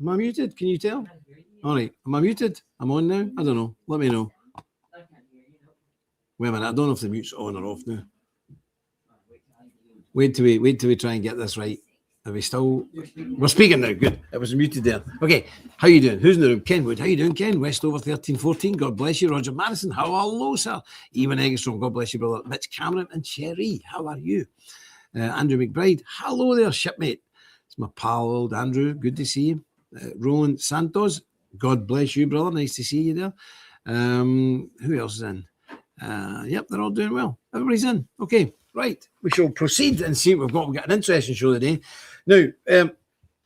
Am I muted? Can you tell? All right. Am I muted? I'm on now? I don't know. Let me know. Wait a minute. I don't know if the mute's on or off now. Wait till we try and get this right. Are we still? We're speaking now. Good. It was muted there. Okay. How you doing? Who's in the room? Ken Wood. How you doing, Ken? Westover 1314. God bless you. Roger Madison. Hello, sir. Ewan Eggstrom. God bless you, brother. Mitch Cameron and Sherry. How are you? Andrew McBride. Hello there, shipmate. It's my pal, old Andrew. Good to see you. Roland Santos. God bless you, brother. Nice to see you there. Who else is in? Yep, they're all doing well. Everybody's in. Okay, right. We shall proceed and see what we've got. We've got an interesting show today. Now,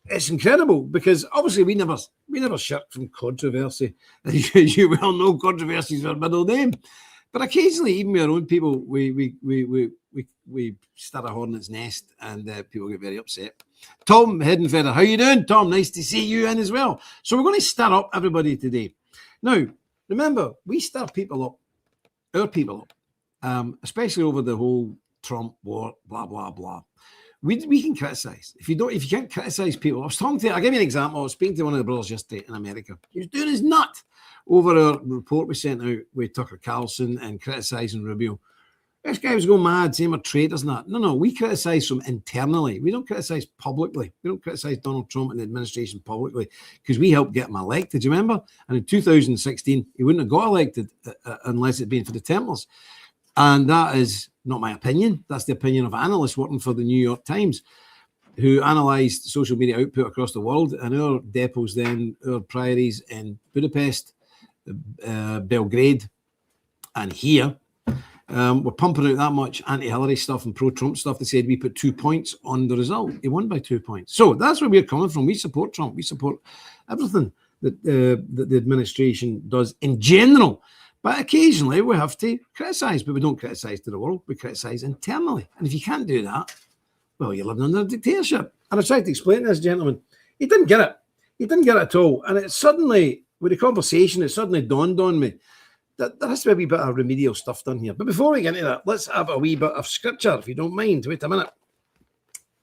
it's incredible because obviously we never shirk from controversy. As you well know, controversy is our middle name. But occasionally, even with our own people, we start a hornet's nest and people get very upset. Tom Hedenfeder, how you doing, Tom? Nice to see you in as well. So we're going to stir up everybody today. Now, remember, we stir people up, our people up, especially over the whole Trump war, blah, blah, blah. We can criticize. If you can't criticize people, I'll give you an example. I was speaking to one of the brothers yesterday in America. He was doing his nut over a report we sent out with Tucker Carlson and criticizing Rubio. This guy was going mad, saying we're traitors and that. No, we criticize them internally. We don't criticize publicly. We don't criticize Donald Trump and the administration publicly because we helped get him elected. Do you remember? And in 2016, he wouldn't have got elected unless it'd been for the Templars. And that is not my opinion. That's the opinion of analysts working for the New York Times who analysed social media output across the world. And our depots then, our priories in Budapest, Belgrade, and here, we're pumping out that much anti-Hillary stuff and pro-Trump stuff. They said we put 2 points on the result. He won by 2 points. So that's where we're coming from. We support Trump. We support everything that the administration does in general. But occasionally we have to criticise, but we don't criticise to the world. We criticise internally. And if you can't do that, well, you're living under a dictatorship. And I tried to explain to this gentleman. He didn't get it. He didn't get it at all. And it suddenly, with the conversation, it suddenly dawned on me that there has to be a wee bit of remedial stuff done here. But before we get into that, let's have a wee bit of scripture, if you don't mind. Wait a minute.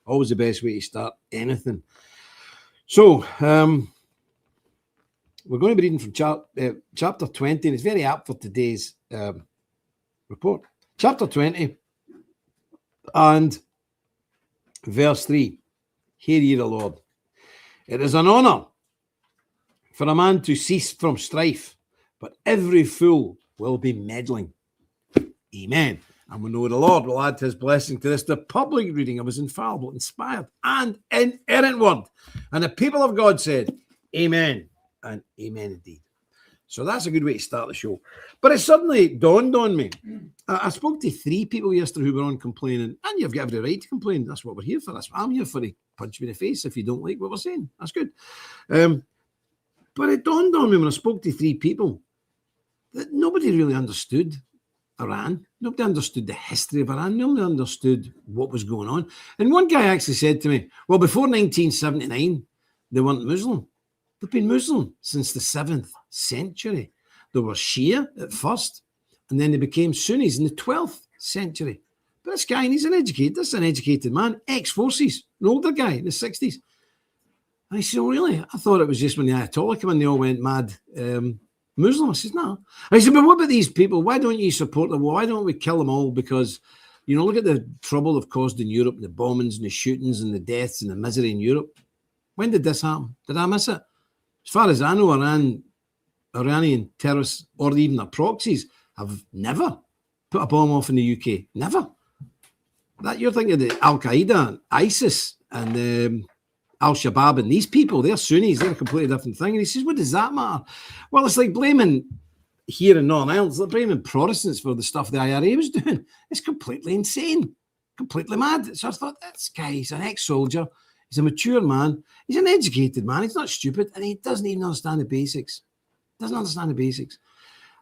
Always the best way to start anything. So, we're going to be reading from chapter 20, and it's very apt for today's report. Chapter 20 and verse 3. Hear ye the Lord. It is an honour for a man to cease from strife, but every fool will be meddling. Amen. And we know the Lord will add his blessing to this, the public reading of his infallible, inspired, and inerrant word. And the people of God said, Amen. And amen indeed. So that's a good way to start the show. But it suddenly dawned on me. I spoke to 3 people yesterday who were on complaining, and you've got every right to complain. That's what we're here for. That's what I'm here for, to punch me in the face if you don't like what we're saying. That's good. But it dawned on me when I spoke to 3 people that nobody really understood Iran. Nobody understood the history of Iran. Nobody understood what was going on. And one guy actually said to me, well, before 1979, they weren't Muslim. They've been Muslim since the 7th century. They were Shia at first, and then they became Sunnis in the 12th century. But this guy, and he's an educated man, ex-forces, an older guy in the 60s. And I said, oh, really? I thought it was just when the Ayatollah came in, they all went mad Muslim. I said, no. I said, but what about these people? Why don't you support them? Why don't we kill them all? Because, look at the trouble they've caused in Europe, the bombings and the shootings and the deaths and the misery in Europe. When did this happen? Did I miss it? As far as I know, Iranian terrorists or even their proxies have never put a bomb off in the UK. Never. That you're thinking of the Al-Qaeda and ISIS and Al-Shabaab and these people, they're Sunnis, they're a completely different thing. And he says, what does that matter? Well, it's like blaming here in Northern Ireland, it's like blaming Protestants for the stuff the IRA was doing. It's completely insane, completely mad. So I thought, this guy, he's an ex-soldier. He's a mature man. He's an educated man. He's not stupid. And he doesn't even understand the basics. Doesn't understand the basics.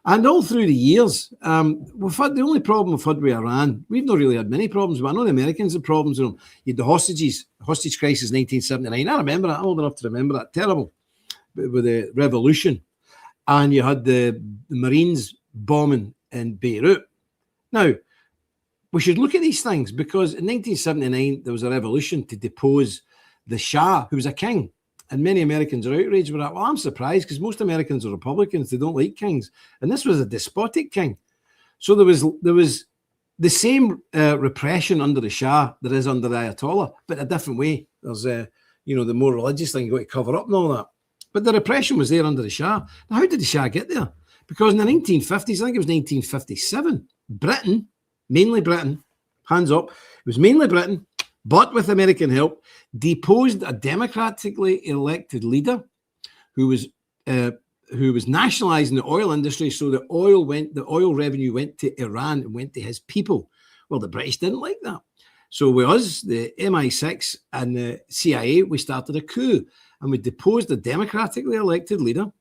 And all through the years, we've had the only problem we've had with Iran. We've not really had many problems, but I know the Americans had problems with them. You had the hostage crisis in 1979. I remember that. I'm old enough to remember that. Terrible. With the revolution. And you had the Marines bombing in Beirut. Now, we should look at these things because in 1979, there was a revolution to depose the Shah, who was a king. And many Americans are outraged with that. Well, I'm surprised because most Americans are Republicans. They don't like kings. And this was a despotic king. So there was the same repression under the Shah there is under the Ayatollah, but a different way. There's, the more religious thing you got to cover up and all that. But the repression was there under the Shah. Now, how did the Shah get there? Because in the 1950s, I think it was 1957, Britain, mainly Britain, hands up, it was mainly Britain, but with American help, deposed a democratically elected leader who was nationalizing the oil industry, so the oil revenue went to Iran and went to his people. Well, the British didn't like that. So with us, the MI6 and the CIA, we started a coup and we deposed a democratically elected leader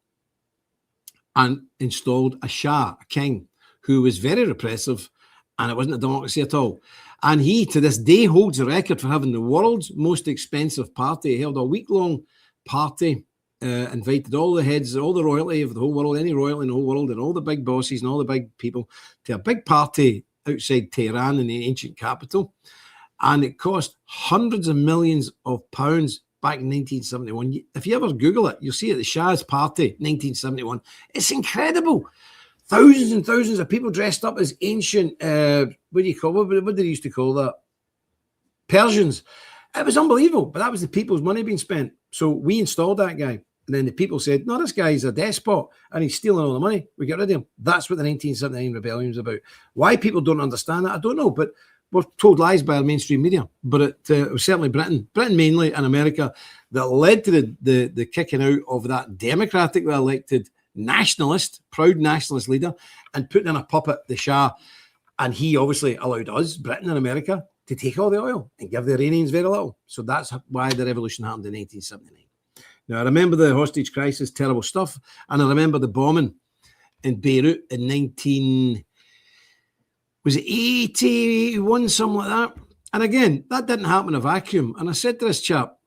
and installed a Shah, a king, who was very repressive, and it wasn't a democracy at all. And he, to this day, holds the record for having the world's most expensive party. He held a week-long party, invited all the heads, all the royalty of the whole world, any royalty in the whole world, and all the big bosses and all the big people to a big party outside Tehran in the ancient capital. And it cost hundreds of millions of pounds back in 1971. If you ever Google it, you'll see it, the Shah's party, 1971. It's incredible. Thousands and thousands of people dressed up as ancient, what did they used to call that? Persians. It was unbelievable, but that was the people's money being spent. So we installed that guy. And then the people said, no, this guy's a despot and he's stealing all the money. We get rid of him. That's what the 1979 rebellion was about. Why people don't understand that, I don't know, but we're told lies by our mainstream media. But it was certainly Britain mainly, and America, that led to the kicking out of that democratically elected proud nationalist leader, and putting in a puppet, the Shah. And he obviously allowed us, Britain and America, to take all the oil and give the Iranians very little. So that's why the revolution happened in 1979. Now, I remember the hostage crisis, terrible stuff. And I remember the bombing in Beirut in 1981, something like that. And again, that didn't happen in a vacuum. And I said to this chap,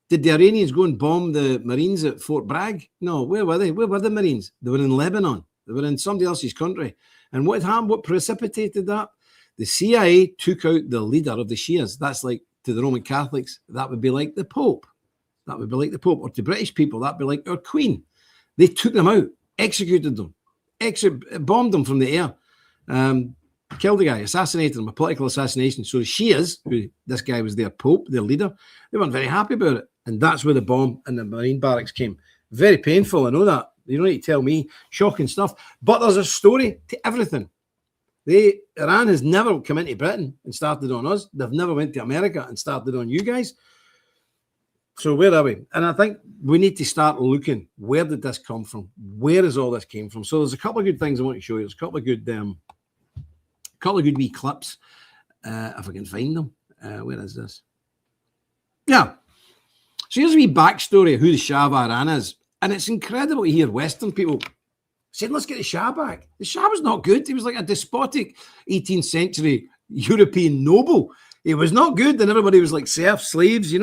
did the Iranians go and bomb the Marines at Fort Bragg? No, where were they? Where were the Marines? They were in Lebanon. They were in somebody else's country. And what happened? What precipitated that? The CIA took out the leader of the Shias. That's like, to the Roman Catholics, that would be like the Pope. That would be like the Pope. Or to British people, that would be like our Queen. They took them out, executed them, bombed them from the air, killed the guy, assassinated him, a political assassination. So the Shias, who this guy was their Pope, their leader, they weren't very happy about it. And that's where the bomb in the Marine barracks came. Very painful, I know that. You don't need to tell me. Shocking stuff. But there's a story to everything. Iran has never come into Britain and started on us. They've never went to America and started on you guys. So where are we? And I think we need to start looking, where did this come from? Where has all this came from? So there's a couple of good things I want to show you. There's a couple of good wee clips, if I can find them. Where is this? Yeah. So here's a wee backstory of who the Shah of Iran is. And it's incredible to hear Western people saying, let's get the Shah back. The Shah was not good. He was like a despotic 18th century European noble. He was not good. And everybody was like serfs, slaves, It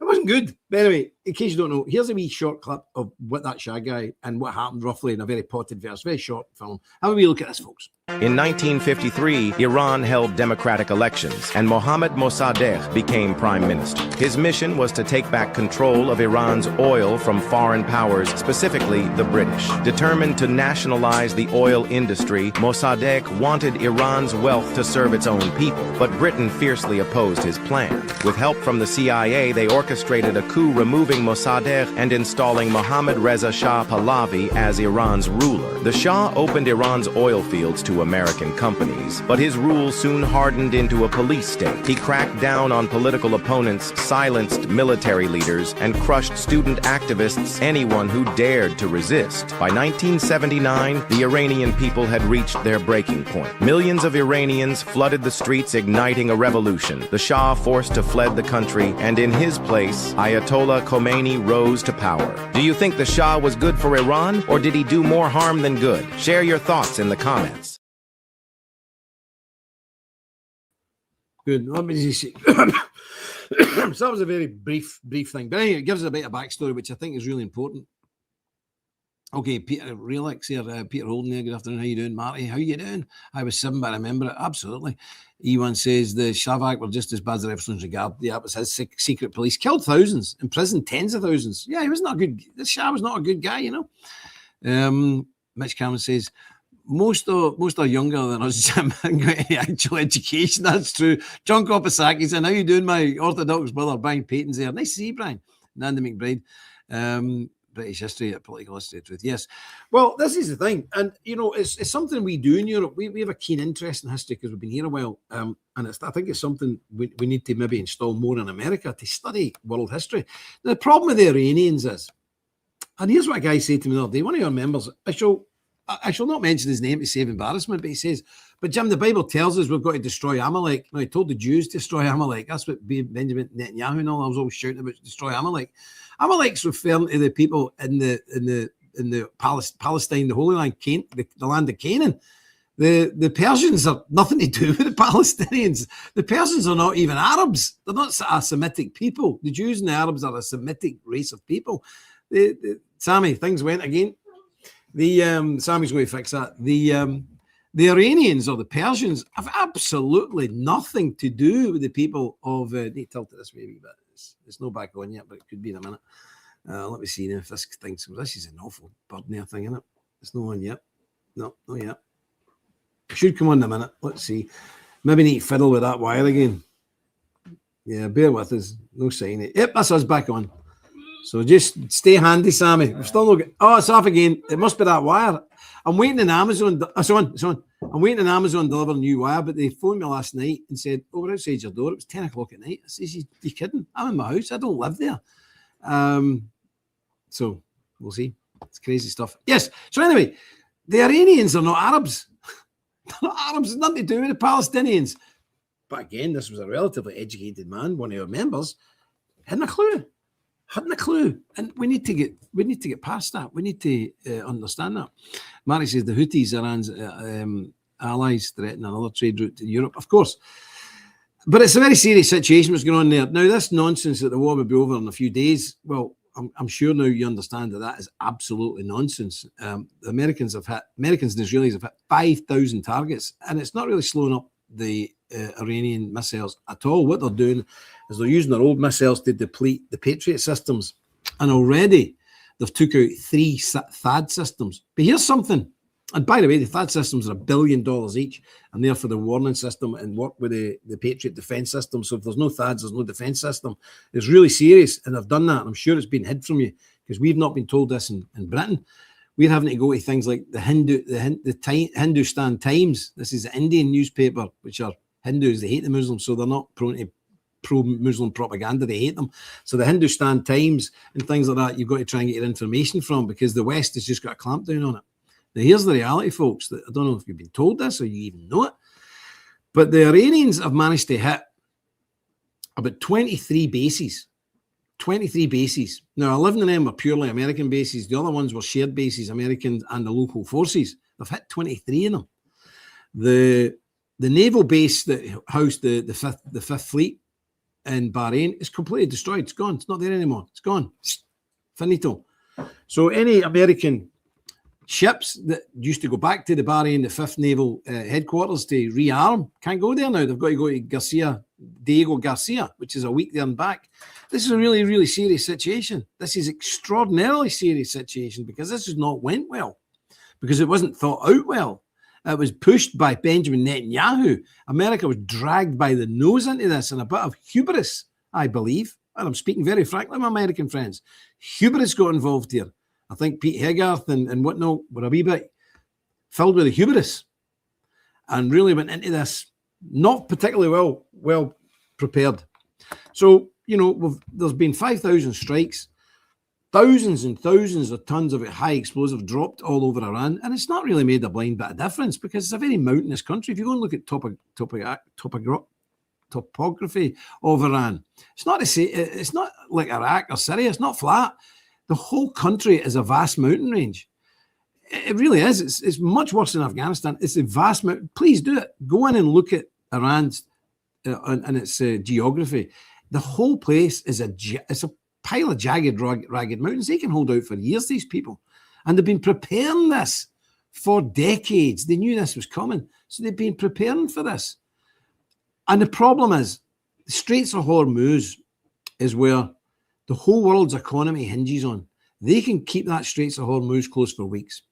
wasn't good. But anyway, in case you don't know, here's a wee short clip of what that Shah guy and what happened roughly in a very potted verse, very short film. Have a wee look at this, folks. In 1953, Iran held democratic elections, and Mohammad Mossadegh became prime minister. His mission was to take back control of Iran's oil from foreign powers, specifically the British. Determined to nationalize the oil industry, Mossadegh wanted Iran's wealth to serve its own people, but Britain fiercely opposed his plan. With help from the CIA, they orchestrated a coup removing Mossadegh and installing Mohammad Reza Shah Pahlavi as Iran's ruler. The Shah opened Iran's oil fields to American companies, but his rule soon hardened into a police state. He cracked down on political opponents, silenced military leaders, and crushed student activists, anyone who dared to resist. By 1979, the Iranian people had reached their breaking point. Millions of Iranians flooded the streets, igniting a revolution. The Shah forced to fled the country, and in his place, Ayatollah Khomeini rose to power. Do you think the Shah was good for Iran, or did he do more harm than good? Share your thoughts in the comments. Good. Let me just see. So that was a very brief thing. But anyway, it gives us a bit of backstory, which I think is really important. Okay, Peter Relix here, Peter Holden there. Good afternoon. How you doing, Marty? How you doing? I was 7, but I remember it absolutely. E1 says the Shavak were just as bad as the Everson's regard. Yeah, it was his secret police. Killed thousands, imprisoned tens of thousands. Yeah, he was not a good. This Shav was not a good guy, you know. Mitch Cameron says most are younger than us, Jim, and got any actual education. That's true. John Kopasaki said, "How you doing, my Orthodox brother?" Brian Payton's there. Nice to see you, Brian. Nanda McBride. British history, political history, truth. Yes. Well, this is the thing. And, you know, it's something we do in Europe. We have a keen interest in history because we've been here a while. And I think it's something we need to maybe install more in America to study world history. The problem with the Iranians is, and here's what a guy said to me the other day, one of your members, I shall not mention his name to save embarrassment, but he says, but Jim, the Bible tells us we've got to destroy Amalek. No, he told the Jews to destroy Amalek. That's what Benjamin Netanyahu and all I was always shouting about, destroy Amalek. Amalek's referring to the people in the Palestine, the Holy Land, the land of Canaan. The Persians are nothing to do with the Palestinians. The Persians are not even Arabs. They're not a Semitic people. The Jews and the Arabs are a Semitic race of people. Sammy, things went again. Sammy's going to fix that. The Iranians or the Persians have absolutely nothing to do with the people of. They tilt it this way, but it's no back on yet, but it could be in a minute. Let me see now if this thing. This is an awful bird near thing, isn't it? It's no on yet. No, not yet. Should come on in a minute. Let's see. Maybe need to fiddle with that wire again. Yeah, bear with us. No sign it. Yep, that's us back on. So just stay handy, Sammy. We're still not. Oh, it's off again. It must be that wire. I'm waiting on Amazon. It's on. I'm waiting on Amazon to deliver a new wire, but they phoned me last night and said, "Oh, we're outside your door." It was 10 o'clock at night. I said, "You kidding? I'm in my house. I don't live there." So we'll see. It's crazy stuff. Yes. So anyway, the Iranians are not Arabs. They're not Arabs. It's nothing to do with the Palestinians. But again, this was a relatively educated man, one of our members, hadn't a clue. And we need to get past that. We need to understand that. Marty says the Houthis, Iran's allies, threaten another trade route to Europe. Of course. But it's a very serious situation what's going on there. Now, this nonsense that the war will be over in a few days, well, I'm sure now you understand that is absolutely nonsense. The Americans and Israelis have hit 5,000 targets, and it's not really slowing up the Iranian missiles at all. What they're doing is they're using their old missiles to deplete the Patriot systems, and already they've took out 3 THAAD systems. But here's something, and by the way, the THAAD systems are $1 billion each, and they're for the warning system and work with the Patriot defense system. So if there's no THAADs, there's no defense system. It's really serious, and they've done that. I'm sure it's been hid from you because we've not been told this in Britain. We're having to go to things like the Hindustan Times. This is the Indian newspaper, which are Hindus. They hate the Muslims, so they're not prone to pro-Muslim propaganda. They hate them. So the Hindustan Times and things like that, you've got to try and get your information from because the West has just got a clamp down on it. Now, here's the reality, folks. I don't know if you've been told this or you even know it, but the Iranians have managed to hit about 23 bases. 23 bases. Now, 11 of them were purely American bases. The other ones were shared bases, American and the local forces. They've hit 23 of them. The naval base that housed the fifth fleet in Bahrain is completely destroyed. It's gone. It's not there anymore. It's gone. Finito. So any American ships that used to go back to the Bahrain, the 5th Naval headquarters to rearm, can't go there now. They've got to go to Diego Garcia, which is a week there and back. This is a really, really serious situation. This is extraordinarily serious situation because this has not went well, because it wasn't thought out well. It was pushed by Benjamin Netanyahu. America was dragged by the nose into this and a bit of hubris, I believe. And I'm speaking very frankly, my American friends. Hubris got involved here. I think Pete Hegarth and whatnot were a wee bit filled with the hubris and really went into this not particularly well prepared. So, you know, there's been 5,000 strikes, thousands and thousands of tons of high explosive dropped all over Iran, and it's not really made a blind bit of difference because it's a very mountainous country. If you go and look at topography of Iran, it's not to say it's not like Iraq or Syria. It's not flat. The whole country is a vast mountain range. It really is. It's much worse than Afghanistan. It's a vast mountain. Please do it. Go in and look at Iran's and its geography. The whole place is it's a pile of jagged, ragged mountains. They can hold out for years, these people. And they've been preparing this for decades. They knew this was coming. So they've been preparing for this. And the problem is, the Straits of Hormuz is where the whole world's economy hinges on. They can keep that Straits of Hormuz closed for weeks.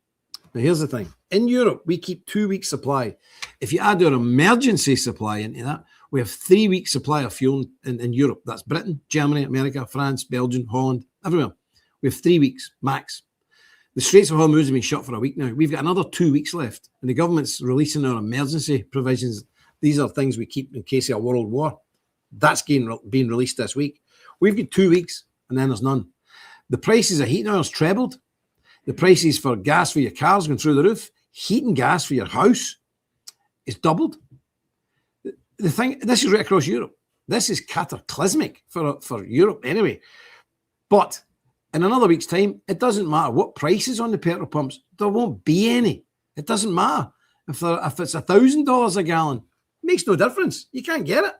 Now, here's the thing. In Europe, we keep 2 weeks supply. If you add our emergency supply into that, we have 3 weeks supply of fuel in Europe. That's Britain, Germany, America, France, Belgium, Holland, everywhere. We have 3 weeks max. The Straits of Hormuz have been shut for a week now. We've got another 2 weeks left. And the government's releasing our emergency provisions. These are things we keep in case of a world war. That's being released this week. We've got 2 weeks and then there's none. The prices of heating oil's trebled. The prices for gas for your cars going through the roof. Heating gas for your house is doubled. The thing, this is right across Europe. This is cataclysmic for Europe anyway. But in another week's time, it doesn't matter what price is on the petrol pumps. There won't be any. It doesn't matter. If it's $1,000 a gallon, it makes no difference. You can't get it.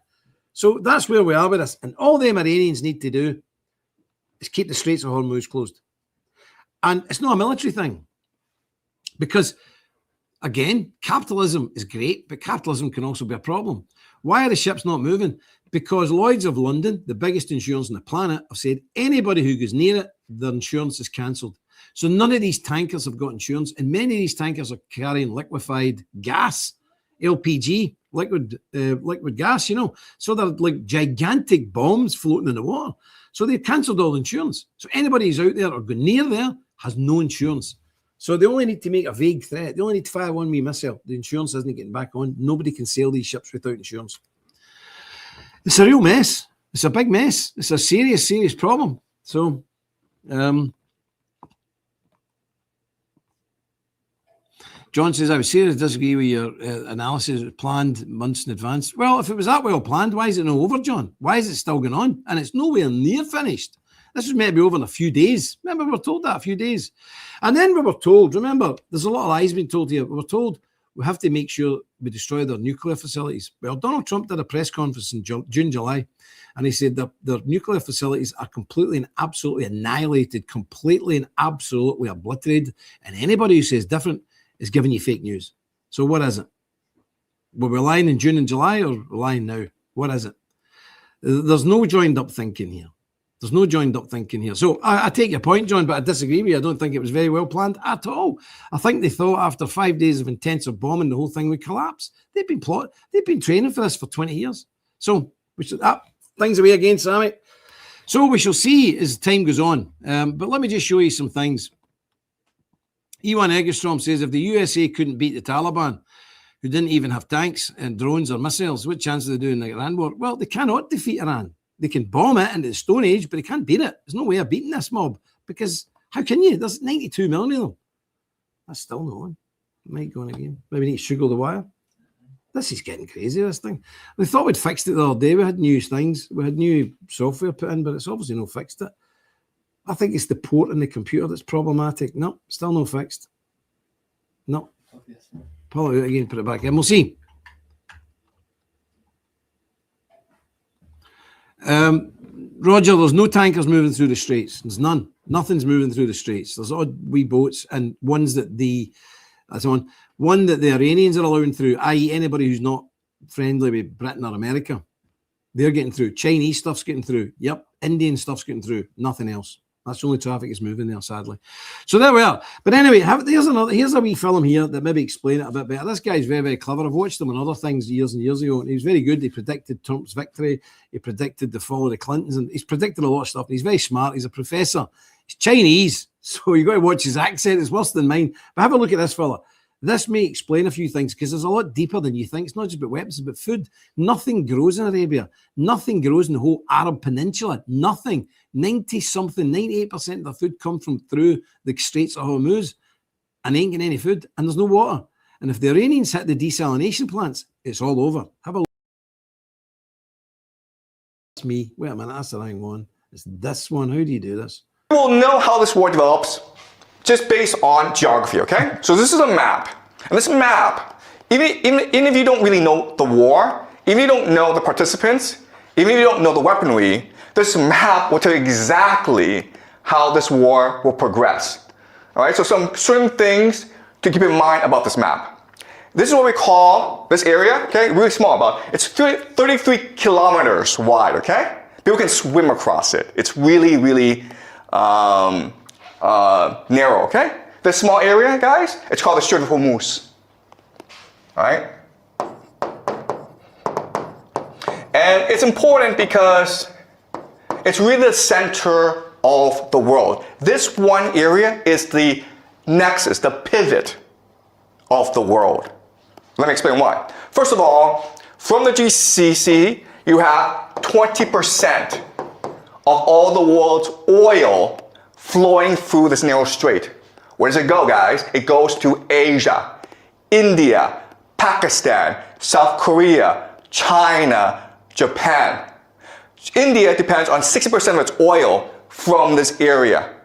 So that's where we are with this. And all the Iranians need to do is keep the Straits of Hormuz closed. And it's not a military thing. Because, again, capitalism is great, but capitalism can also be a problem. Why are the ships not moving? Because Lloyd's of London, the biggest insurance on the planet, have said anybody who goes near it, their insurance is cancelled. So none of these tankers have got insurance. And many of these tankers are carrying liquefied gas, LPG, liquid gas, you know. So they're like gigantic bombs floating in the water. So they've cancelled all insurance. So anybody who's out there or going near there has no insurance. So they only need to make a vague threat. They only need to fire one wee missile. The insurance isn't getting back on. Nobody can sail these ships without insurance. It's a real mess. It's a big mess. It's a serious, serious problem. So, John says, I would seriously disagree with your analysis. It was planned months in advance. Well, if it was that well planned, why is it not over, John? Why is it still going on? And it's nowhere near finished. This was meant to be over in a few days. Remember, we were told that a few days. And then we were told, remember, there's a lot of lies being told here. We were told we have to make sure we destroy their nuclear facilities. Well, Donald Trump did a press conference in June, July, and he said that their nuclear facilities are completely and absolutely annihilated, completely and absolutely obliterated. And anybody who says different is giving you fake news. So what is it? Were we lying in June and July or lying now? What is it? There's no joined up thinking here. There's no joined up thinking here. So I take your point, John, but I disagree with you. I don't think it was very well planned at all. I think they thought after 5 days of intensive bombing, the whole thing would collapse. They've been training for this for 20 years. So we should things away again, Sammy. So we shall see as time goes on. But let me just show you some things. Ewan Egerstrom says, if the USA couldn't beat the Taliban, who didn't even have tanks and drones or missiles, what chance are they doing in the Iran war? Well, they cannot defeat Iran. They can bomb it into the Stone Age, but they can't beat it. There's no way of beating this mob because how can you? There's 92 million of them. That's still not on. It might go on again. Maybe need to sugar the wire. This is getting crazy, this thing. We thought we'd fixed it the other day. We had new things. We had new software put in, but it's obviously not fixed it. I think it's the port in the computer that's problematic. No, still not fixed. No. Pull it out again, put it back in. We'll see. Roger, there's no tankers moving through the Straits. There's none. Nothing's moving through the Straits. There's odd wee boats and ones that the Iranians are allowing through, i.e. anybody who's not friendly with Britain or America. They're getting through. Chinese stuff's getting through. Yep. Indian stuff's getting through. Nothing else. That's the only traffic is moving there, sadly. So there we are. But anyway, here's a wee film here that maybe explain it a bit better. This guy's very, very clever. I've watched him on other things years and years ago, and he was very good. He predicted Trump's victory. He predicted the fall of the Clintons, and he's predicted a lot of stuff. And he's very smart. He's a professor. He's Chinese, so you've got to watch his accent. It's worse than mine. But have a look at this fella. This may explain a few things because there's a lot deeper than you think. It's not just about weapons, it's about food. Nothing grows in Arabia. Nothing grows in the whole Arab Peninsula. Nothing. 90-something, 98% of the food come from through the Straits of Hormuz and ain't getting any food. And there's no water. And if the Iranians hit the desalination plants, it's all over. Have a look. That's me. Wait a minute, that's the wrong one. It's this one. How do you do this? You will know how this war develops just based on geography, okay? So this is a map. And this map, even if you don't really know the war, even if you don't know the participants, even if you don't know the weaponry, this map will tell you exactly how this war will progress. All right, so some certain things to keep in mind about this map. This is what we call this area, okay, really small, it's 33 kilometers wide, okay? People can swim across it. It's really, really narrow, okay? This small area, guys, it's called the Strait of Hormuz, all right? And it's important because it's really the center of the world. This one area is the nexus, the pivot of the world. Let me explain why. First of all, from the GCC, you have 20% of all the world's oil flowing through this narrow strait. Where does it go, guys? It goes to Asia, India, Pakistan, South Korea, China, Japan. India depends on 60% of its oil from this area.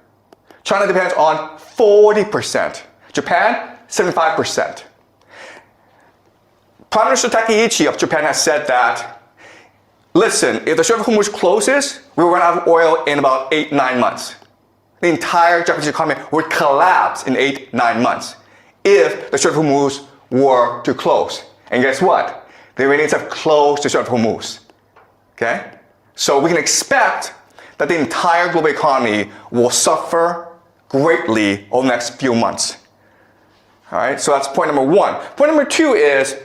China depends on 40%. Japan, 75%. Prime Minister Takaichi of Japan has said that, listen, if the Strait of Hormuz closes, we will run out of oil in about 8-9 months. The entire Japanese economy would collapse in 8-9 months if the Strait of Hormuz were to close. And guess what? The Iranians have closed the Strait of Hormuz. Okay? So we can expect that the entire global economy will suffer greatly over the next few months. All right, so that's point number one. Point number two is,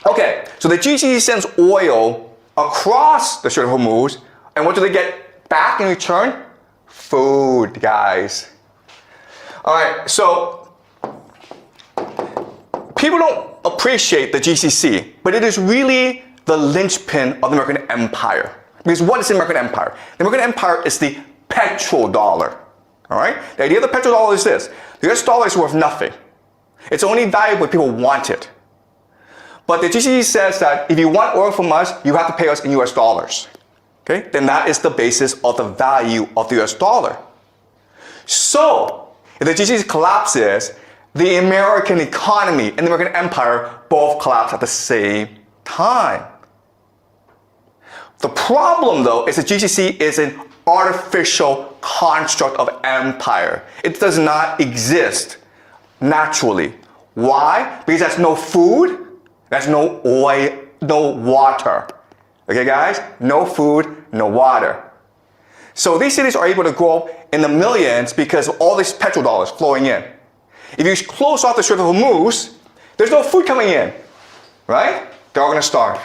okay, so the GCC sends oil across the Strait of Hormuz, and what do they get back in return? Food, guys. All right, so people don't appreciate the GCC, but it is really the linchpin of the American empire. Because what is the American empire? The American empire is the petrodollar. All right? The idea of the petrodollar is this. The US dollar is worth nothing. It's only valuable if people want it. But the GCC says that if you want oil from us, you have to pay us in US dollars. Okay? Then that is the basis of the value of the US dollar. So, if the GCC collapses, the American economy and the American empire both collapse at the same time. The problem, though, is the GCC is an artificial construct of empire. It does not exist naturally. Why? Because there's no food, there's no oil, no water. Okay, guys? No food, no water. So these cities are able to grow in the millions because of all these petrodollars flowing in. If you close off the Strait of Hormuz, there's no food coming in, right? They're all going to starve.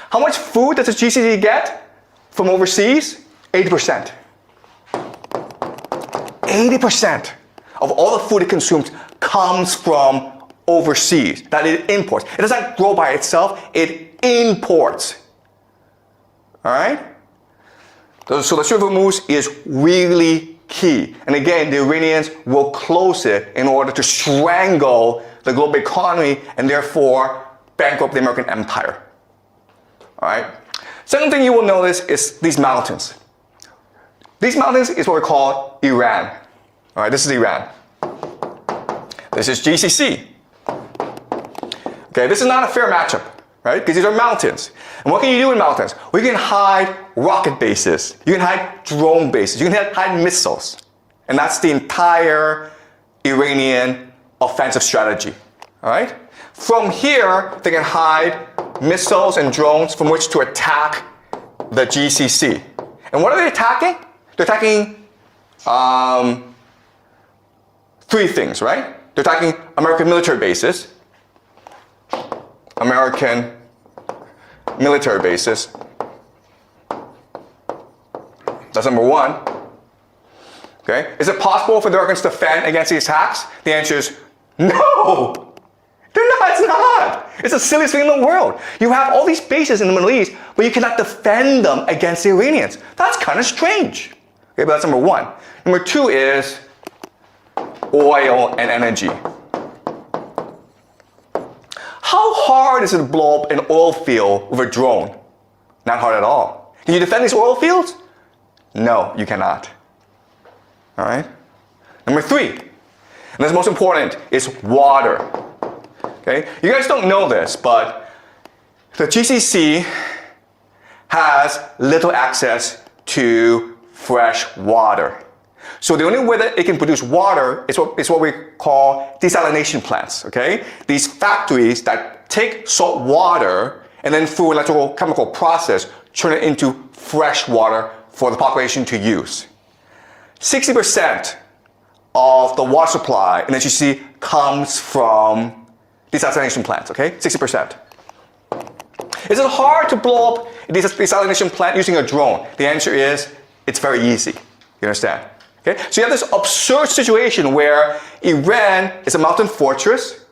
How much food does the GCC get from overseas? 80%. 80% of all the food it consumes comes from overseas, that it imports. It does not grow by itself, it imports. All right? So the Strait of Hormuz is really key. And again, the Iranians will close it in order to strangle the global economy and therefore bankrupt the American empire. All right. Second thing you will notice is these mountains. These mountains is what we call Iran. All right, this is Iran. This is GCC. Okay, this is not a fair matchup, right? Because these are mountains. And what can you do in mountains? Well, you can hide rocket bases. You can hide drone bases. You can hide missiles. And that's the entire Iranian offensive strategy. All right? From here, they can hide missiles and drones from which to attack the GCC. And what are they attacking? They're attacking three things, right? They're attacking American military bases. American military bases. That's number one. Okay? Is it possible for the Americans to defend against these attacks? The answer is no. They're not, it's not. It's the silliest thing in the world. You have all these bases in the Middle East, but you cannot defend them against the Iranians. That's kind of strange. Okay, but that's number one. Number two is oil and energy. How hard is it to blow up an oil field with a drone? Not hard at all. Can you defend these oil fields? No, you cannot. All right? Number three, and this is most important, is water. Okay? You guys don't know this, but the GCC has little access to fresh water. So the only way that it can produce water is what we call desalination plants, okay? These factories that take salt water and then through an electrochemical process, turn it into fresh water for the population to use. 60% of the water supply in HEC comes from desalination plants, okay? 60%. Is it hard to blow up a desalination plant using a drone? The answer is, it's very easy. You understand? Okay? So you have this absurd situation where Iran is a mountain fortress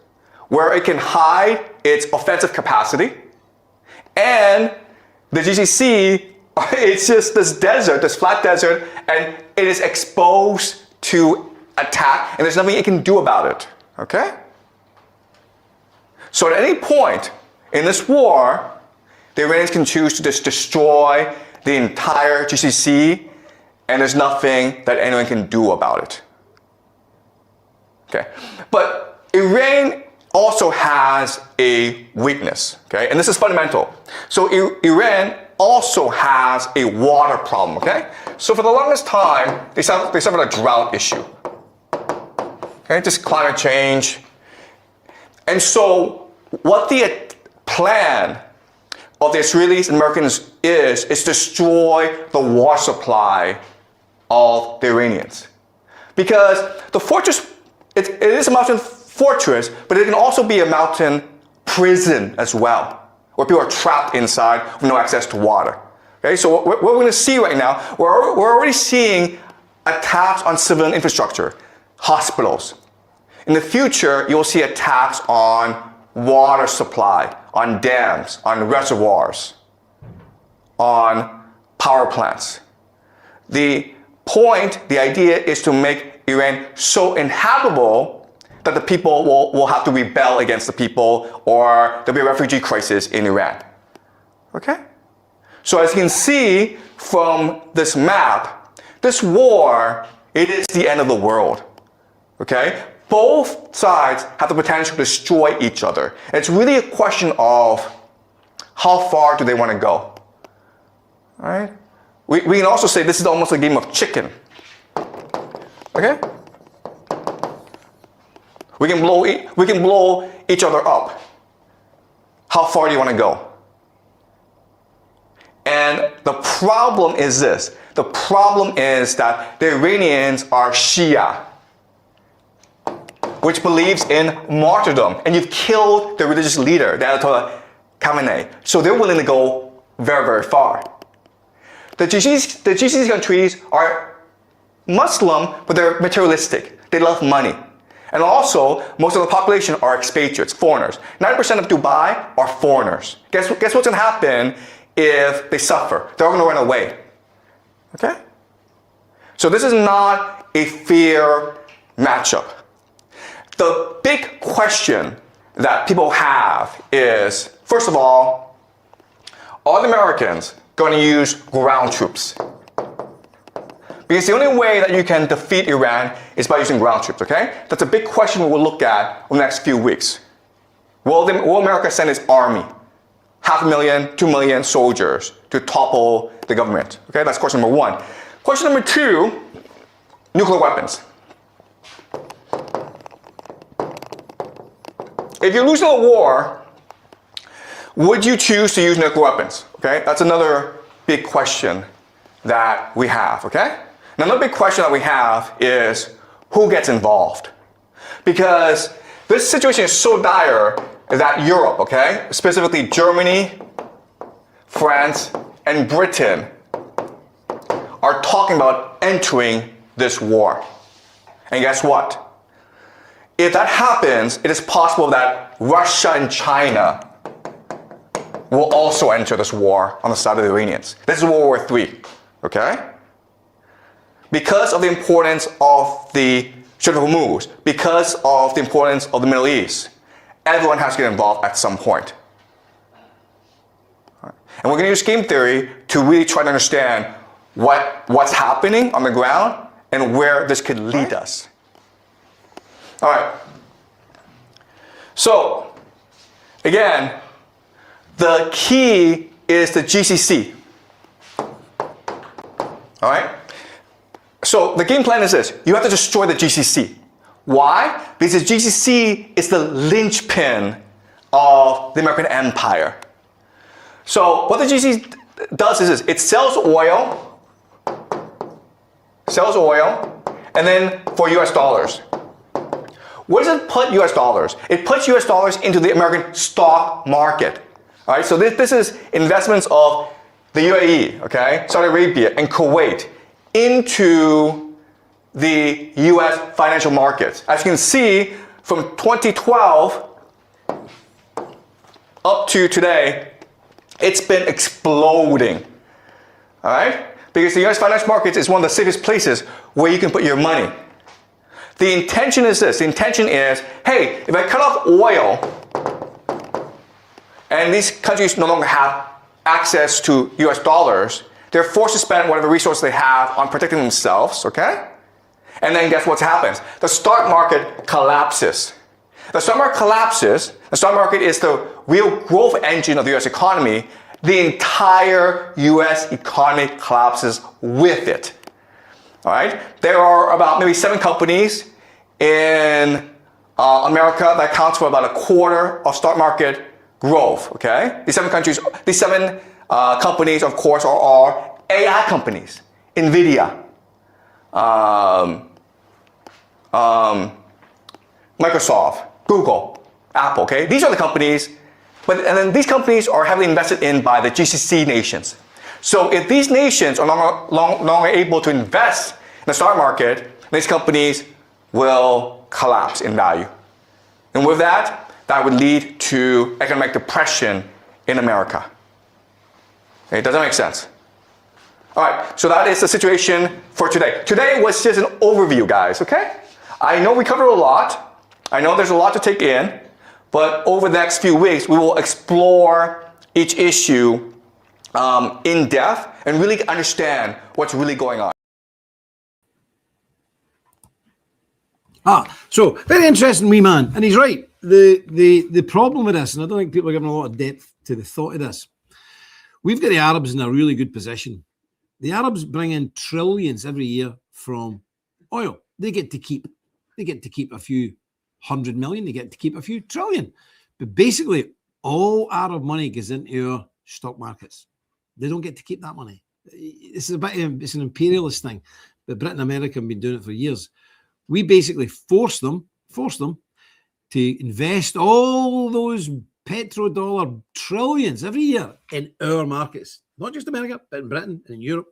where it can hide its offensive capacity, and the GCC, it's just this desert, this flat desert, and it is exposed to attack, and there's nothing it can do about it. Okay? So at any point in this war, the Iranians can choose to just destroy the entire GCC, and there's nothing that anyone can do about it. Okay? But Iran also has a weakness, okay? And this is fundamental. So Iran also has a water problem, okay? So for the longest time, they suffered a drought issue. Okay, just climate change. And so what the plan of the Israelis and Americans is destroy the water supply of the Iranians. Because the fortress, it is a mountain fortress, but it can also be a mountain prison as well, where people are trapped inside with no access to water. Okay, so what we're going to see right now, we're already seeing attacks on civilian infrastructure, hospitals. In the future, you'll see attacks on water supply, on dams, on reservoirs, on power plants. The point, the idea is to make Iran so inhabitable that the people will have to rebel against the people, or there'll be a refugee crisis in Iran. Okay? So as you can see from this map, this war, it is the end of the world. Okay? Both sides have the potential to destroy each other. And it's really a question of how far do they want to go. All right? We can also say this is almost a game of chicken. Okay? We can blow each other up. How far do you want to go? And the problem is this. The problem is that the Iranians are Shia, which believes in martyrdom. And you've killed the religious leader, the Ayatollah Khamenei. So they're willing to go very, very far. The GCC countries are Muslim, but they're materialistic. They love money. And also, most of the population are expatriates, foreigners. 90% of Dubai are foreigners. Guess what's going to happen if they suffer? They're all going to run away. Okay? So this is not a fair matchup. The big question that people have is, first of all, are the Americans going to use ground troops? Because the only way that you can defeat Iran is by using ground troops, okay? That's a big question we'll look at over the next few weeks. Will America send its army, 500,000, 2 million soldiers to topple the government? Okay, that's question number one. Question number two, nuclear weapons. If you're losing a war, would you choose to use nuclear weapons? Okay, that's another big question that we have, okay? Another big question that we have is who gets involved? Because this situation is so dire that Europe, okay, specifically Germany, France, and Britain are talking about entering this war. And guess what? If that happens, it is possible that Russia and China will also enter this war on the side of the Iranians. This is World War III, okay? Because of the importance of the Strait of Hormuz, because of the importance of the Middle East, everyone has to get involved at some point. And we're going to use game theory to really try to understand what's happening on the ground and where this could lead us. All right. So, again, the key is the GCC. All right? So the game plan is this. You have to destroy the GCC. Why? Because the GCC is the linchpin of the American empire. So what the GCC does is this. It sells oil, and then for US dollars. Where does it put US dollars? It puts US dollars into the American stock market. All right, so this is investments of the UAE, okay, Saudi Arabia, and Kuwait into the US financial markets. As you can see, from 2012 up to today, it's been exploding. All right? Because the US financial markets is one of the safest places where you can put your money. The intention is this. The intention is, hey, if I cut off oil and these countries no longer have access to US dollars, they're forced to spend whatever resources they have on protecting themselves, okay? And then guess what happens? The stock market collapses. The stock market collapses. The stock market is the real growth engine of the US economy. The entire US economy collapses with it. All right? There are about maybe 7 companies in America that accounts for about a quarter of stock market growth. Okay? These 7 companies, of course, are AI companies. NVIDIA, Microsoft, Google, Apple. Okay? These are the companies. And then these companies are heavily invested in by the GCC nations. So if these nations are no longer able to invest in the stock market, these companies will collapse in value. And with that, that would lead to economic depression in America. Okay, does that make sense? All right, so that is the situation for today. Today was just an overview, guys, okay? I know we covered a lot. I know there's a lot to take in, but over the next few weeks, we will explore each issue in depth and really understand what's really going on. So very interesting, wee man, and he's right. The problem with this, and I don't think people are giving a lot of depth to the thought of this. We've got the Arabs in a really good position. The Arabs bring in trillions every year from oil. They get to keep a few 100 million. They get to keep a few trillion. But basically, all Arab money goes into our stock markets. They don't get to keep that money. It's an imperialist thing, but Britain and America have been doing it for years. We basically force them to invest all those petrodollar trillions every year in our markets, not just America, but in Britain and in Europe.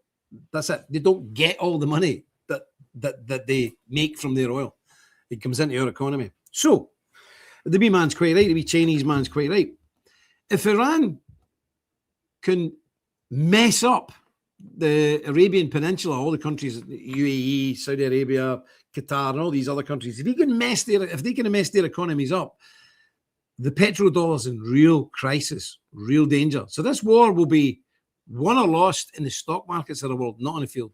That's it. They don't get all the money that they make from their oil. It comes into our economy. So the wee man's quite right. The wee Chinese man's quite right. If Iran can mess up the Arabian Peninsula, all the countries, UAE, Saudi Arabia, Qatar, and all these other countries, if they can mess their economies up, the petrodollar's in real crisis, real danger. So this war will be won or lost in the stock markets of the world, not on the field.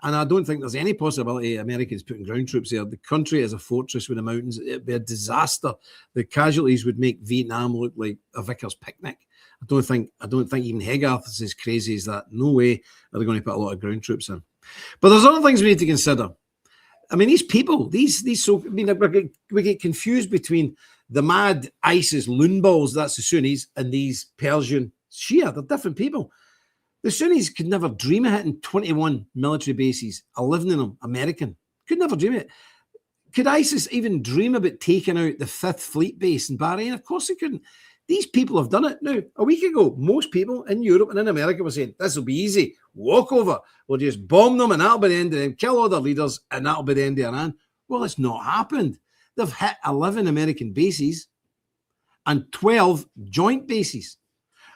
And I don't think there's any possibility Americans putting ground troops there. The country is a fortress with the mountains. It'd be a disaster. The casualties would make Vietnam look like a vicar's picnic. I don't think even Hegarth is as crazy as that. No way are they going to put a lot of ground troops in. But there's other things we need to consider. I mean, these people, we get confused between the mad ISIS loon balls, that's the Sunnis, and these Persian Shia. They're different people. The Sunnis could never dream of hitting 21 military bases, 11 of them American. Could never dream of it. Could ISIS even dream about taking out the 5th Fleet base in Bahrain? Of course they couldn't. These people have done it. Now, a week ago, most people in Europe and in America were saying, this will be easy. Walk over. We'll just bomb them and that'll be the end of them. Kill all their leaders and that'll be the end of Iran. Well, it's not happened. They've hit 11 American bases and 12 joint bases.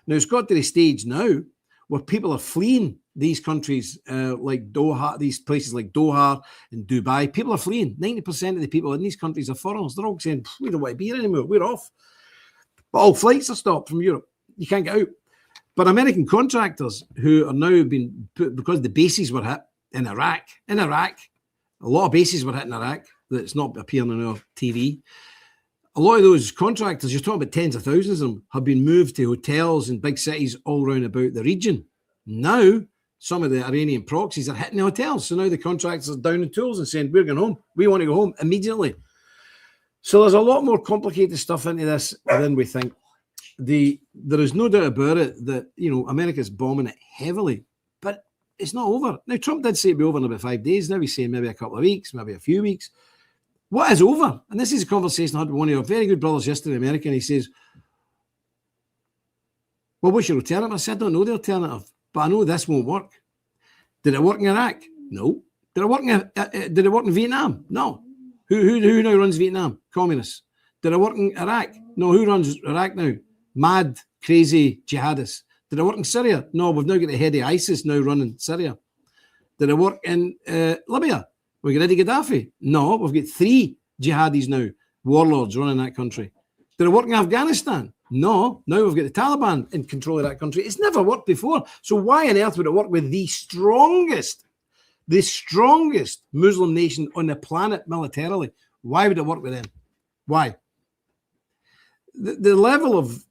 Now, it's got to the stage now where people are fleeing these countries like Doha, these places like Doha and Dubai. People are fleeing. 90% of the people in these countries are foreigners. They're all saying, we don't want to be here anymore. We're off. But all flights are stopped from Europe. You can't get out. But American contractors who are now being put, because the bases were hit in Iraq, a lot of bases were hit in Iraq that's not appearing on our TV. A lot of those contractors, you're talking about tens of thousands of them, have been moved to hotels in big cities all around about the region. Now some of the Iranian proxies are hitting the hotels. So now the contractors are down in tools and saying, we're going home. We want to go home immediately. So there's a lot more complicated stuff into this than we think. There is no doubt about it that, America's bombing it heavily, but it's not over. Now, Trump did say it'd be over in about 5 days. Now he's saying maybe a couple of weeks, maybe a few weeks. What is over? And this is a conversation I had with one of your very good brothers yesterday in America, and he says, well, what's your alternative? I said, I don't know the alternative, but I know this won't work. Did it work in Iraq? No. Did it work in Vietnam? No. Who now runs Vietnam? Communists. Did it work in Iraq? No. Who runs Iraq now? Mad, crazy jihadists. Did it work in Syria? No. We've now got the head of ISIS now running Syria. Did it work in Libya? We got Eddie Gaddafi? No. We've got 3 jihadis now, warlords running that country. Did it work in Afghanistan? No. Now we've got the Taliban in control of that country. It's never worked before. So why on earth would it work with the strongest Muslim nation on the planet militarily? Why would it work with them? Why? The level of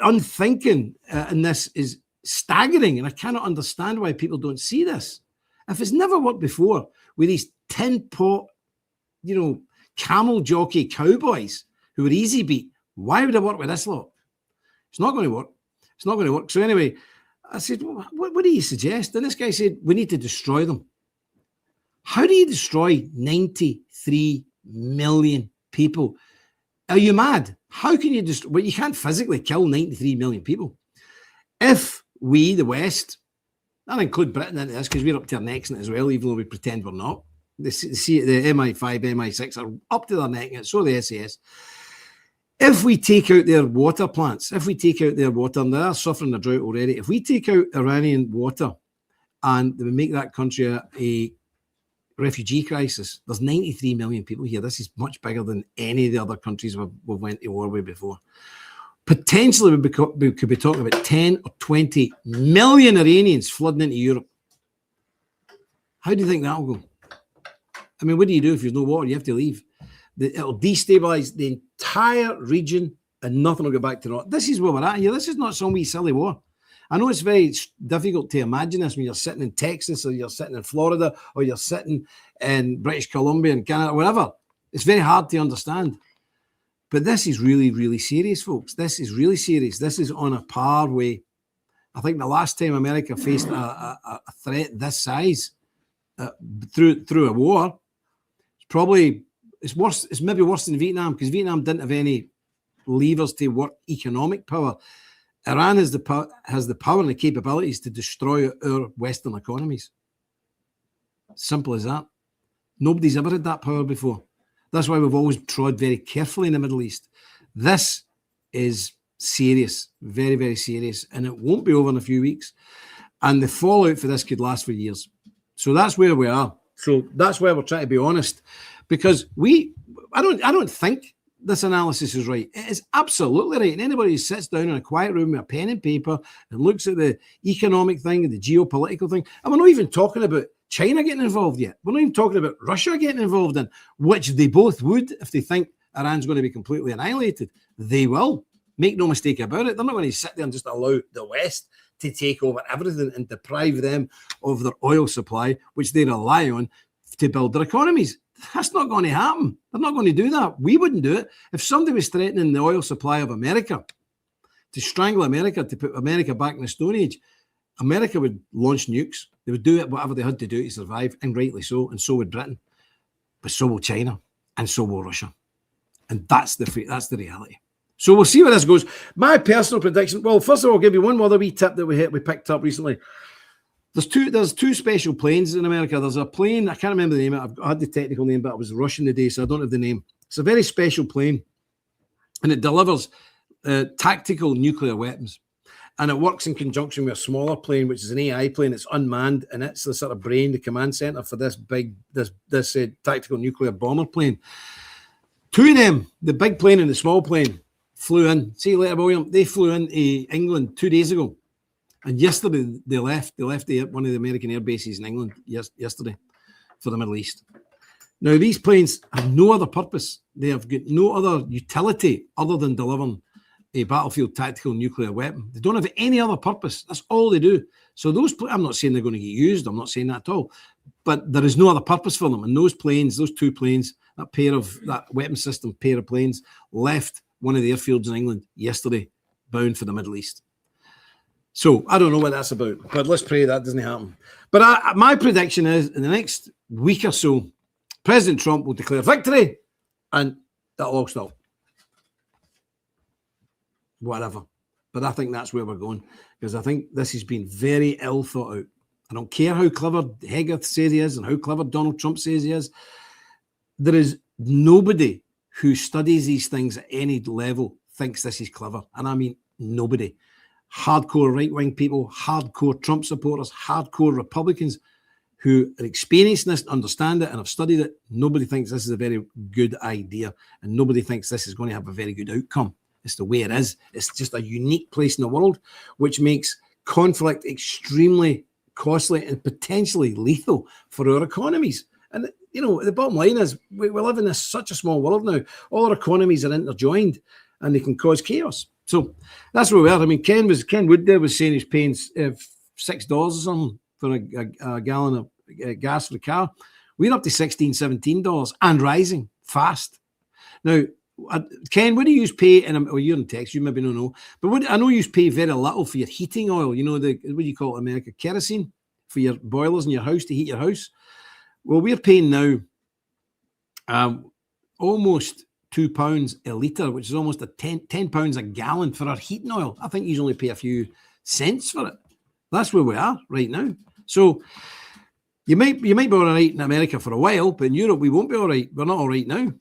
unthinking in this is staggering, and I cannot understand why people don't see this. If it's never worked before with these tin pot, camel jockey cowboys who are easy beat, why would it work with this lot? It's not going to work. It's not going to work. So anyway, I said, well, what do you suggest? And this guy said, we need to destroy them. How do you destroy 93 million people? Are you mad? How can you destroy? Well, you can't physically kill 93 million people. If we, the West, I'll include Britain into this because we're up to our necks in it as well, even though we pretend we're not. The MI5, MI6 are up to their neck in it, so the SAS. If we take out their water plants, if we take out their water, and they are suffering a drought already, if we take out Iranian water and we make that country a refugee crisis, there's 93 million people here. This is much bigger than any of the other countries we've went to war with before. Potentially, we could be talking about 10 or 20 million Iranians flooding into Europe. How do you think that'll go? I mean, what do you do if there's no water? You have to leave. It'll destabilize the entire region and nothing will go back to normal. This is where we're at here. This is not some wee silly war. I know it's very difficult to imagine this when you're sitting in Texas or you're sitting in Florida or you're sitting in British Columbia and Canada, whatever. It's very hard to understand. But this is really, really serious, folks. This is really serious. This is on a par way. I think the last time America faced a threat this size through a war, it's worse. It's maybe worse than Vietnam because Vietnam didn't have any levers to work economic power. Iran has the power and the capabilities to destroy our Western economies. Simple as that. Nobody's ever had that power before. That's why we've always trod very carefully in the Middle East. This is serious, very, very serious, and it won't be over in a few weeks. And the fallout for this could last for years. So that's where we are. So that's why we're trying to be honest, because I don't think this analysis is right. It is absolutely right. And anybody who sits down in a quiet room with a pen and paper and looks at the economic thing and the geopolitical thing, and we're not even talking about China getting involved yet. We're not even talking about Russia getting involved in, which they both would if they think Iran's going to be completely annihilated. They will. Make no mistake about it. They're not going to sit there and just allow the West to take over everything and deprive them of their oil supply, which they rely on to build their economies. That's not going to happen. They're not going to do that. We wouldn't do it. If somebody was threatening the oil supply of America, to strangle America, to put America back in the Stone Age, America would launch nukes. They would do it, whatever they had to do to survive, and rightly so, and so would Britain. But so will China, and so will Russia. And that's the reality. So we'll see where this goes. My personal prediction, well, first of all, I'll give you one other wee tip that we picked up recently. There's two special planes in America. There's a plane, I can't remember the name. I had the technical name, but I was rushing the day, so I don't have the name. It's a very special plane, and it delivers tactical nuclear weapons. And it works in conjunction with a smaller plane, which is an AI plane. It's unmanned, and it's the sort of brain, the command center for this tactical nuclear bomber plane. Two of them, the big plane and the small plane, flew in. See you later, William. They flew into England 2 days ago. And yesterday they left. They left one of the American air bases in England yesterday for the Middle East. Now, these planes have no other purpose. They have got no other utility other than delivering a battlefield tactical nuclear weapon. They don't have any other purpose. That's all they do. So those, I'm not saying they're going to get used. I'm not saying that at all. But there is no other purpose for them. And those planes, those two planes, that weapon system pair of planes left one of the airfields in England yesterday, bound for the Middle East. So I don't know what that's about, but let's pray that doesn't happen. But my prediction is in the next week or so, President Trump will declare victory and that'll all stop. Whatever. But I think that's where we're going, because I think this has been very ill thought out. I don't care how clever Hegarth says he is and how clever Donald Trump says he is. There is nobody who studies these things at any level thinks this is clever. And I mean nobody. Hardcore right-wing people, hardcore Trump supporters, hardcore Republicans who are experiencing this, understand it, and have studied it. Nobody thinks this is a very good idea, and nobody thinks this is going to have a very good outcome. It's the way it is. It's just a unique place in the world, which makes conflict extremely costly and potentially lethal for our economies. And, you know, the bottom line is we live in such a small world now. All our economies are interjoined and they can cause chaos. So that's where we are. I mean, Ken Wood there was saying he's paying $6 or something for a gallon of gas for the car. We're up to $16, $17 and rising fast. Now, Ken, what do you pay? You're in Texas, you maybe don't know, but I know you pay very little for your heating oil. You know, what do you call it in America? Kerosene for your boilers in your house to heat your house. Well, we're paying now almost £2 a litre, which is almost £10 a gallon for our heating oil. I think you only pay a few cents for it. That's where we are right now. So you might be all right in America for a while, but in Europe we won't be all right. We're not all right now.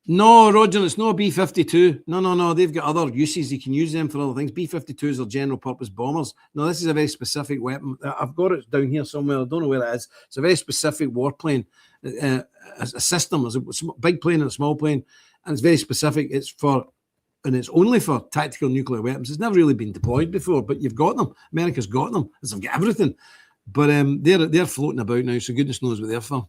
No, Roger, it's no B-52. No. They've got other uses. You can use them for other things. B-52s are general purpose bombers. No, this is a very specific weapon. I've got it down here somewhere. I don't know where it is. It's a very specific warplane, a system. There's a big plane and a small plane, and it's very specific. It's only for tactical nuclear weapons. It's never really been deployed before, but you've got them. America's got them. They've got everything. But they're floating about now, so goodness knows what they're for.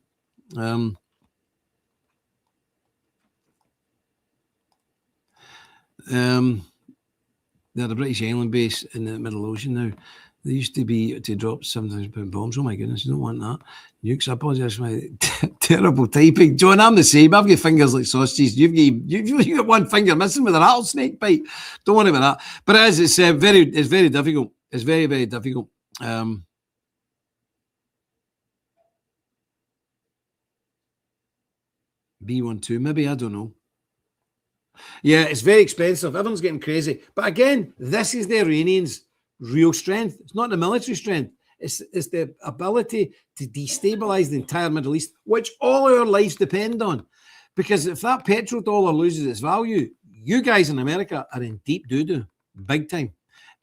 They're the British island base in the Middle Ocean now. They used to be to drop 7,000-pound bombs. Oh my goodness, you don't want that. Nukes, I apologise for my terrible typing. John, I'm the same. I've got fingers like sausages. You've got one finger missing with a rattlesnake bite. Don't worry about that. But it's very difficult. It's very, very difficult. B-12, maybe, I don't know. Yeah, it's very expensive. Everyone's getting crazy. But again, this is the Iranians' real strength. It's not the military strength. It's the ability to destabilize the entire Middle East, which all our lives depend on. Because if that petrodollar loses its value, you guys in America are in deep doo-doo, big time.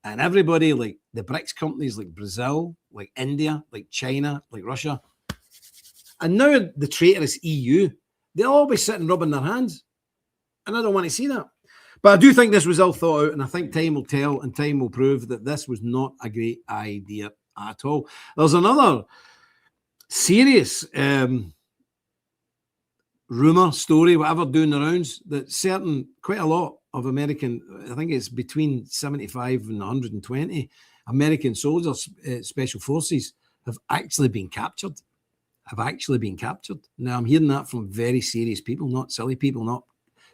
And everybody like the BRICS companies like Brazil, like India, like China, like Russia, and now the traitorous EU, they'll all be sitting rubbing their hands. And I don't want to see that. But I do think this was all thought out, and I think time will tell and time will prove that this was not a great idea at all. There's another serious rumour, story, whatever, doing the rounds, that quite a lot of American, I think it's between 75 and 120 American soldiers, special forces, have actually been captured. Now, I'm hearing that from very serious people, not silly people, not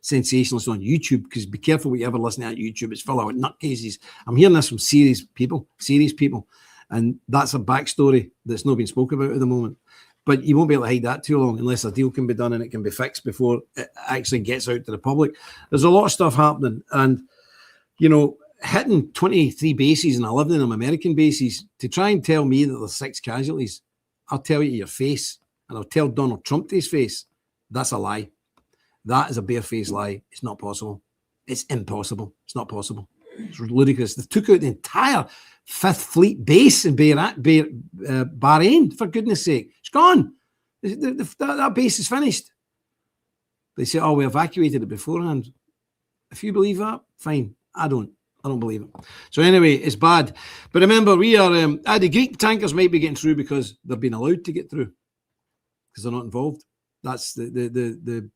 sensationalists on YouTube, because be careful what you ever listen to at YouTube. It's full of nutcases. I'm hearing this from serious people, and that's a backstory that's not been spoken about at the moment. But you won't be able to hide that too long unless a deal can be done and it can be fixed before it actually gets out to the public. There's a lot of stuff happening, and you know, hitting 23 bases and 11 of them American bases to try and tell me that there's 6 casualties. I'll tell you to your face, and I'll tell Donald Trump to his face, that's a lie. That is a barefaced lie. It's not possible. It's impossible. It's not possible. It's ludicrous. They took out the entire 5th Fleet base in Bahrain, for goodness sake. It's gone. That base is finished. They say, oh, we evacuated it beforehand. If you believe that, fine. I don't believe it. So anyway, it's bad. But remember, we are, the Greek tankers might be getting through because they've been allowed to get through because they're not involved. That's the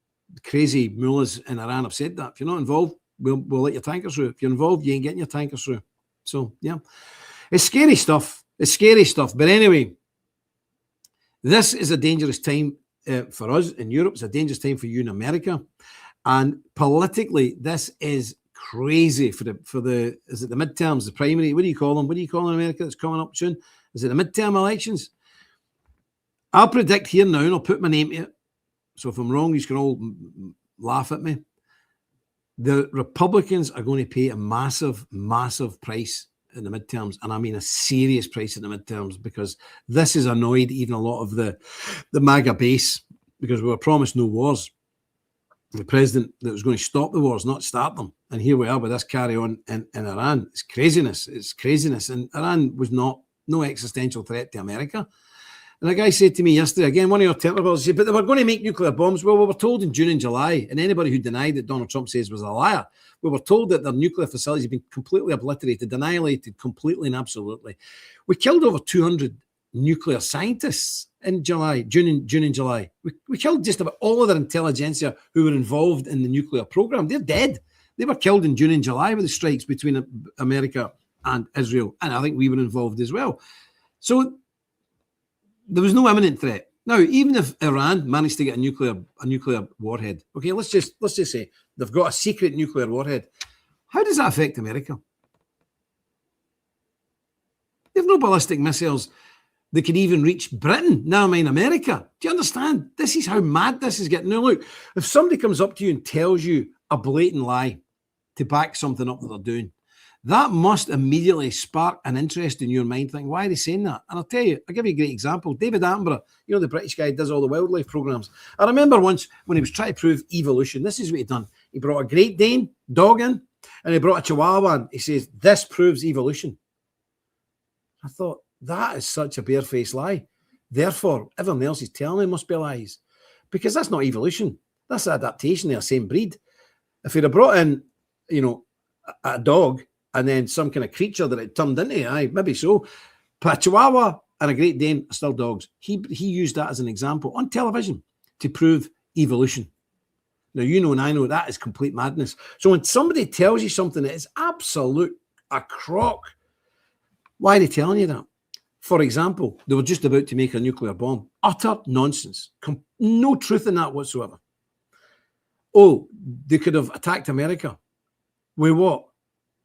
crazy mullahs in Iran have said that. If you're not involved, we'll let your tankers through. If you're involved, you ain't getting your tankers through. So, yeah. It's scary stuff. It's scary stuff. But anyway, this is a dangerous time for us in Europe. It's a dangerous time for you in America. And politically, this is crazy for the is it the midterms, the primary? What do you call them? What do you call in America that's coming up soon? Is it the midterm elections? I'll predict here now, and I'll put my name to it. So if I'm wrong, you can all laugh at me. The Republicans are going to pay a massive, massive price in the midterms, and I mean a serious price in the midterms, because this has annoyed even a lot of the MAGA base, because we were promised no wars. The president that was going to stop the wars, not start them. And here we are with this carry on in Iran. It's craziness. It's craziness. And Iran was no existential threat to America. And a guy said to me yesterday, again, one of your televisions, said, but they were going to make nuclear bombs. Well, we were told in June and July, and anybody who denied that Donald Trump says was a liar, we were told that their nuclear facilities have been completely obliterated, annihilated completely and absolutely. We killed over 200 nuclear scientists in July, June and July. We killed just about all of their intelligentsia who were involved in the nuclear program. They're dead. They were killed in June and July with the strikes between America and Israel. And I think we were involved as well. So there was no imminent threat. Now, even if Iran managed to get a nuclear warhead, okay, let's just say they've got a secret nuclear warhead. How does that affect America? They have no ballistic missiles that could even reach Britain, never mind America. Do you understand? This is how mad this is getting. Now, look, if somebody comes up to you and tells you a blatant lie to back something up that they're doing, that must immediately spark an interest in your mind, thinking, why are they saying that? And I'll tell you, I'll give you a great example. David Attenborough, you know, the British guy who does all the wildlife programs. I remember once when he was trying to prove evolution, this is what he'd done. He brought a Great Dane dog in, and he brought a Chihuahua in. He says, this proves evolution. I thought, that is such a barefaced lie. Therefore, everyone else is telling me must be lies. Because that's not evolution. That's adaptation. They're the same breed. If he'd have brought in, you know, a dog and then some kind of creature that it turned into, maybe so. But a Chihuahua and a Great Dane are still dogs. He used that as an example on television to prove evolution. Now, you know and I know that is complete madness. So when somebody tells you something that is absolute a crock, why are they telling you that? For example, they were just about to make a nuclear bomb. Utter nonsense. No truth in that whatsoever. Oh, they could have attacked America. With what?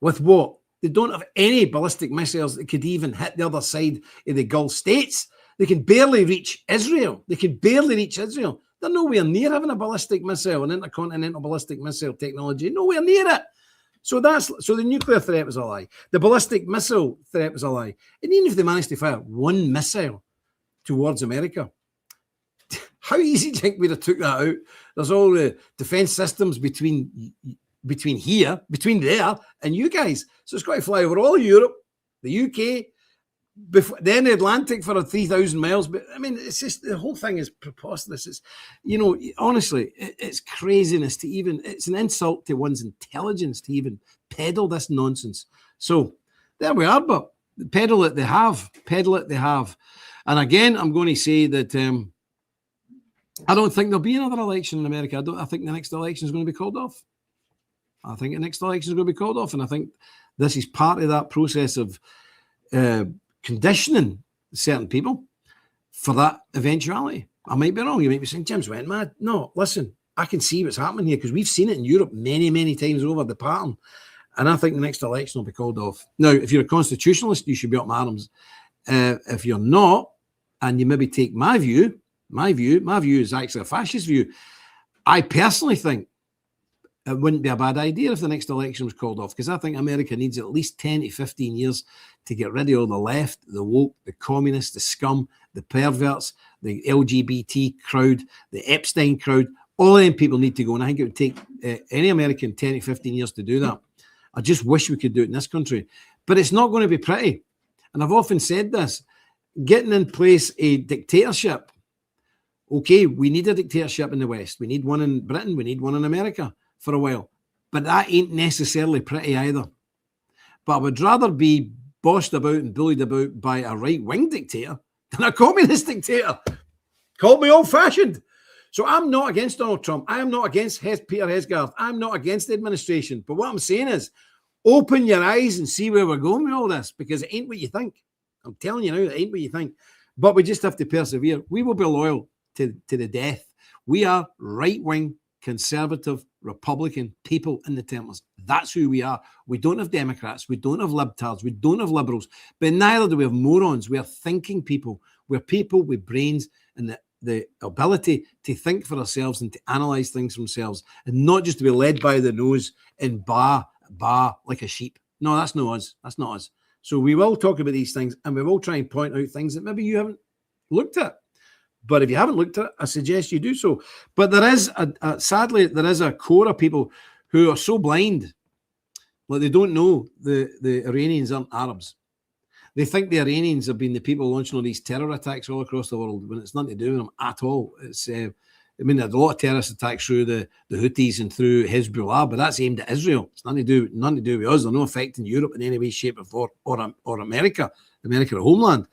With what? They don't have any ballistic missiles that could even hit the other side of the Gulf states. They can barely reach Israel. They're nowhere near having a ballistic missile, an intercontinental ballistic missile technology. Nowhere near it. So the nuclear threat was a lie. The ballistic missile threat was a lie. And even if they managed to fire one missile towards America, how easy do you think we'd have took that out? There's all the defense systems between there and you guys. So it's got to fly over all of Europe, the UK, then the Atlantic for 3,000 miles. But I mean, it's just, the whole thing is preposterous. It's, you know, honestly, it's craziness to even, it's an insult to one's intelligence to even peddle this nonsense. So there we are, but peddle it they have. And again, I'm going to say that I don't think there'll be another election in America. I think the next election is going to be called off. And I think this is part of that process of conditioning certain people for that eventuality. I might be wrong. You might be saying, Jim's went mad. No, listen, I can see what's happening here because we've seen it in Europe many, many times over, the pattern. And I think the next election will be called off. Now, if you're a constitutionalist, you should be up my arms. If you're not, and you maybe take my view is actually a fascist view. I personally think it wouldn't be a bad idea if the next election was called off, because I think America needs at least 10 to 15 years to get rid of all the left, the woke, the communists, the scum, the perverts, the LGBT crowd, the Epstein crowd. All of them people need to go. And I think it would take any American 10 to 15 years to do that. I just wish we could do it in this country. But it's not going to be pretty. And I've often said this, getting in place a dictatorship. Okay, we need a dictatorship in the West. We need one in Britain. We need one in America for a while. But that ain't necessarily pretty either. But I would rather be bossed about and bullied about by a right-wing dictator than a communist dictator. Call me old-fashioned. So I'm not against Donald Trump. I am not against Peter Hesgaard. I'm not against the administration. But what I'm saying is, open your eyes and see where we're going with all this, because it ain't what you think. I'm telling you now, it ain't what you think. But we just have to persevere. We will be loyal to the death. We are right-wing, conservative, Republican people in the Templars. That's who we are. We don't have Democrats. We don't have libtards. We don't have liberals. But neither do we have morons. We are thinking people. We're people with brains and the ability to think for ourselves and to analyse things for themselves, and not just to be led by the nose and bar like a sheep. No, that's not us. That's not us. So we will talk about these things, and we will try and point out things that maybe you haven't looked at. But if you haven't looked at it, I suggest you do so. But there is, sadly, there is a core of people who are so blind, like they don't know the Iranians aren't Arabs. They think the Iranians have been the people launching all these terror attacks all across the world, when it's nothing to do with them at all. It's, I mean, there's a lot of terrorist attacks through the Houthis and through Hezbollah, but that's aimed at Israel. It's nothing to do with us. They're no effect in Europe in any way, shape, or form, or America, the homeland.